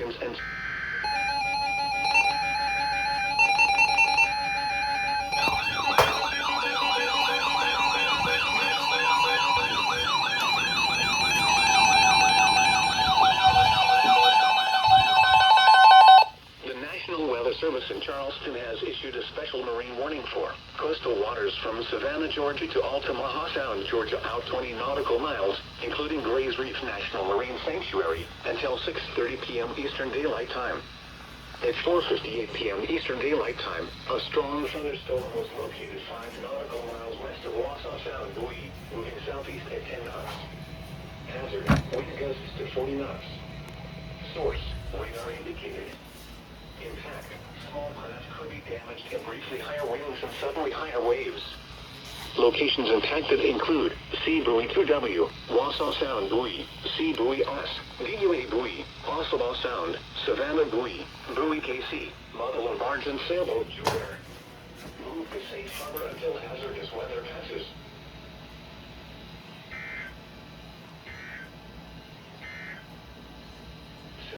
seconds and... Service in Charleston has issued a special marine warning for coastal waters from Savannah, Georgia to Altamaha Sound, Georgia, out 20 nautical miles, including Gray's Reef National Marine Sanctuary, until 6:30 p.m. Eastern Daylight Time. At 4:58 p.m. Eastern Daylight Time, a strong thunderstorm was located 5 nautical miles west of Wausau Sound, Bowie, moving southeast at 10 knots. Hazard, wind gusts to 40 knots. Source, radar indicated. Impact, small craft could be damaged and briefly higher winds and suddenly higher waves. Locations impacted include C Buoy 2W, Wausau Sound Buoy, C Buoy S, DUA Buoy, Ossabaw Sound, Savannah Buoy, Buoy KC, Model and Barge and Sailboat Jewel. Move to safe harbor until hazard